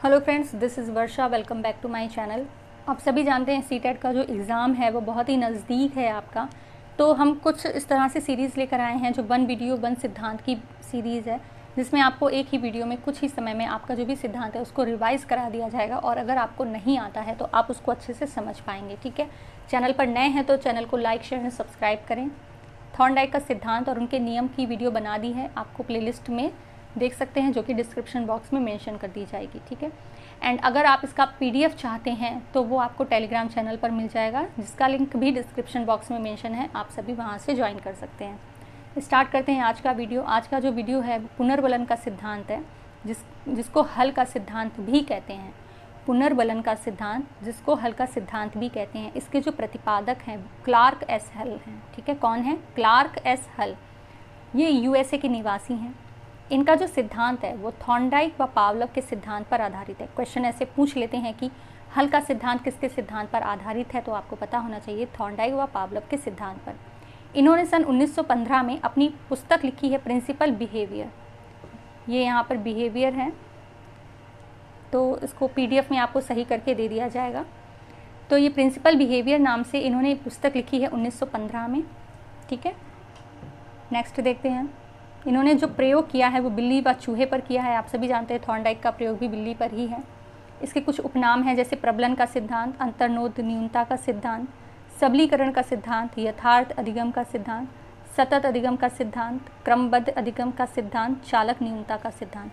Hello friends, this is Varsha. Welcome back to my channel. आप सभी जानते हैं सीटेट का जो एग्ज़ाम है वो बहुत ही नज़दीक है आपका। तो हम कुछ इस तरह से सीरीज़ लेकर आए हैं जो वन वीडियो वन सिद्धांत की सीरीज़ है, जिसमें आपको एक ही वीडियो में कुछ ही समय में आपका जो भी सिद्धांत है उसको रिवाइज़ करा दिया जाएगा। और अगर आपको नहीं आता है तो आप उसको अच्छे से समझ पाएंगे। ठीक है, चैनल पर नए हैं तो चैनल को लाइक शेयर एंड सब्सक्राइब करें। थॉर्नडाइक का सिद्धांत और उनके नियम की वीडियो बना दी है, आपको प्लेलिस्ट में देख सकते हैं, जो कि डिस्क्रिप्शन बॉक्स में मेंशन कर दी जाएगी। ठीक है, एंड अगर आप इसका पीडीएफ चाहते हैं तो वो आपको टेलीग्राम चैनल पर मिल जाएगा, जिसका लिंक भी डिस्क्रिप्शन बॉक्स में मेंशन है। आप सभी वहां से ज्वाइन कर सकते हैं। स्टार्ट करते हैं आज का वीडियो। आज का जो वीडियो है पुनर्बलन का सिद्धांत है, जिसको हल का सिद्धांत भी कहते हैं। पुनर्बलन का सिद्धांत जिसको हल का सिद्धांत भी कहते हैं। इसके जो प्रतिपादक हैं क्लार्क एस हल हैं। ठीक है, कौन है? क्लार्क एस हल। ये यूएसए के निवासी हैं। इनका जो सिद्धांत है वो थॉर्नडाइक व पावलोव के सिद्धांत पर आधारित है। क्वेश्चन ऐसे पूछ लेते हैं कि हल का सिद्धांत किसके सिद्धांत पर आधारित है, तो आपको पता होना चाहिए थॉर्नडाइक व पावलोव के सिद्धांत पर। इन्होंने सन 1915 में अपनी पुस्तक लिखी है प्रिंसिपल बिहेवियर। ये यहाँ पर बिहेवियर है, तो इसको पीडीएफ में आपको सही करके दे दिया जाएगा। तो ये प्रिंसिपल बिहेवियर नाम से इन्होंने पुस्तक लिखी है 1915 में। ठीक है, नेक्स्ट देखते हैं। इन्होंने जो प्रयोग किया है वो बिल्ली व चूहे पर किया है। आप सभी जानते हैं थॉर्नडाइक का प्रयोग भी बिल्ली पर ही है। इसके कुछ उपनाम हैं, जैसे प्रबलन का सिद्धांत, अंतर्नोद न्यूनता का सिद्धांत, सबलीकरण का सिद्धांत, यथार्थ अधिगम का सिद्धांत, सतत अधिगम का सिद्धांत, क्रमबद्ध अधिगम का सिद्धांत, चालक न्यूनता का सिद्धांत।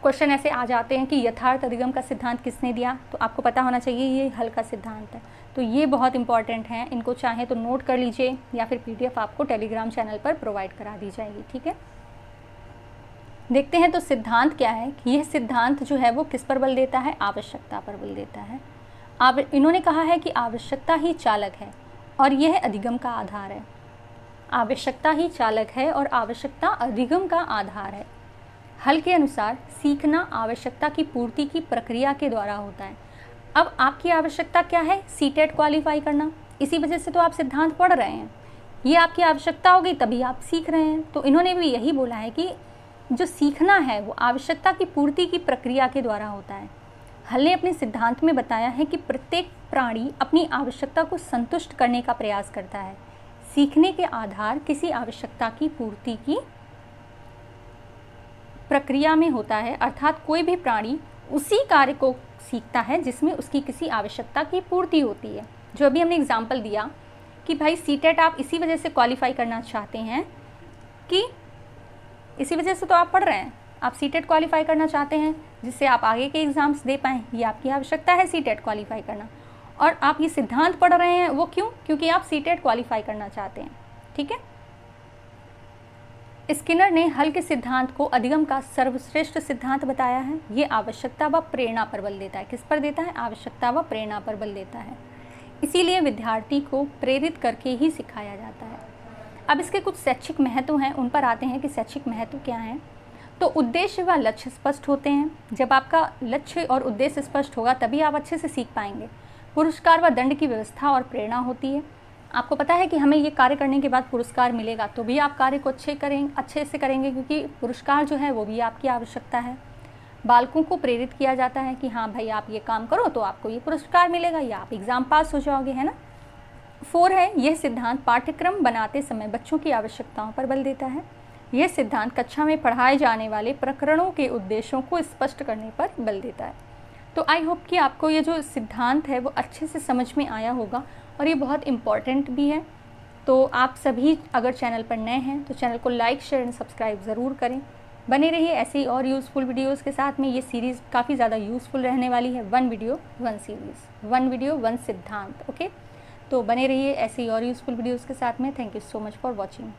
क्वेश्चन ऐसे आ जाते हैं कि यथार्थ अधिगम का सिद्धांत किसने दिया, तो आपको पता होना चाहिए ये हल का सिद्धांत है। तो ये बहुत इंपॉर्टेंट है, इनको चाहे तो नोट कर लीजिए या फिर पीडीएफ आपको टेलीग्राम चैनल पर प्रोवाइड करा दी जाएगी। ठीक है, देखते हैं तो सिद्धांत क्या है कि यह सिद्धांत जो है वो किस पर बल देता है? आवश्यकता पर बल देता है। इन्होंने कहा है कि आवश्यकता ही चालक है और यह अधिगम का आधार है। आवश्यकता ही चालक है और आवश्यकता अधिगम का आधार है। हल के अनुसार सीखना आवश्यकता की पूर्ति की प्रक्रिया के द्वारा होता है। अब आपकी आवश्यकता क्या है? सीटेट क्वालिफाई करना। इसी वजह से तो आप सिद्धांत पढ़ रहे हैं। ये आपकी आवश्यकता होगी तभी आप सीख रहे हैं। तो इन्होंने भी यही बोला है कि जो सीखना है वो आवश्यकता की पूर्ति की प्रक्रिया के द्वारा होता है। हल ने अपने सिद्धांत में बताया है कि प्रत्येक प्राणी अपनी आवश्यकता को संतुष्ट करने का प्रयास करता है। सीखने के आधार किसी आवश्यकता की पूर्ति की प्रक्रिया में होता है, अर्थात कोई भी प्राणी उसी कार्य को सीखता है जिसमें उसकी किसी आवश्यकता की पूर्ति होती है। जो अभी हमने एग्जाम्पल दिया कि भाई सीटेट आप इसी वजह से क्वालिफाई करना चाहते हैं कि इसी वजह से तो आप पढ़ रहे हैं, आप सीटेट क्वालिफाई करना चाहते हैं जिससे आप आगे के एग्ज़ाम्स दे पाएँ। ये आपकी आवश्यकता है सीटेट क्वालिफाई करना, और आप ये सिद्धांत पढ़ रहे हैं वो क्यों? क्योंकि आप सीटेट क्वालिफाई करना चाहते हैं। ठीक है, स्किनर ने हल के सिद्धांत को अधिगम का सर्वश्रेष्ठ सिद्धांत बताया है। ये आवश्यकता व प्रेरणा पर बल देता है। किस पर देता है? आवश्यकता व प्रेरणा पर बल देता है। इसीलिए विद्यार्थी को प्रेरित करके ही सिखाया जाता है। अब इसके कुछ शैक्षिक महत्व हैं, उन पर आते हैं कि शैक्षिक महत्व क्या हैं। तो उद्देश्य व लक्ष्य स्पष्ट होते हैं। जब आपका लक्ष्य और उद्देश्य स्पष्ट होगा तभी आप अच्छे से सीख पाएंगे। पुरस्कार व दंड की व्यवस्था और प्रेरणा होती है। आपको पता है कि हमें ये कार्य करने के बाद पुरस्कार मिलेगा, तो भी आप कार्य को अच्छे से करेंगे, क्योंकि पुरस्कार जो है वो भी आपकी आवश्यकता है। बालकों को प्रेरित किया जाता है कि हाँ भाई आप ये काम करो तो आपको ये पुरस्कार मिलेगा या आप एग्ज़ाम पास हो जाओगे, है ना। 4 है, यह सिद्धांत पाठ्यक्रम बनाते समय बच्चों की आवश्यकताओं पर बल देता है। यह सिद्धांत कक्षा में पढ़ाए जाने वाले प्रकरणों के उद्देश्यों को स्पष्ट करने पर बल देता है। तो आई होप कि आपको ये जो सिद्धांत है वो अच्छे से समझ में आया होगा, और ये बहुत इम्पॉर्टेंट भी है। तो आप सभी अगर चैनल पर नए हैं तो चैनल को लाइक शेयर एंड सब्सक्राइब ज़रूर करें। बने रहिए ऐसी और यूज़फुल वीडियोस के साथ में। ये सीरीज़ काफ़ी ज़्यादा यूज़फुल रहने वाली है। One video one series, one video one सिद्धांत। ओके, तो बने रहिए ऐसी और यूज़फुल वीडियोस के साथ में। Thank you so much for watching.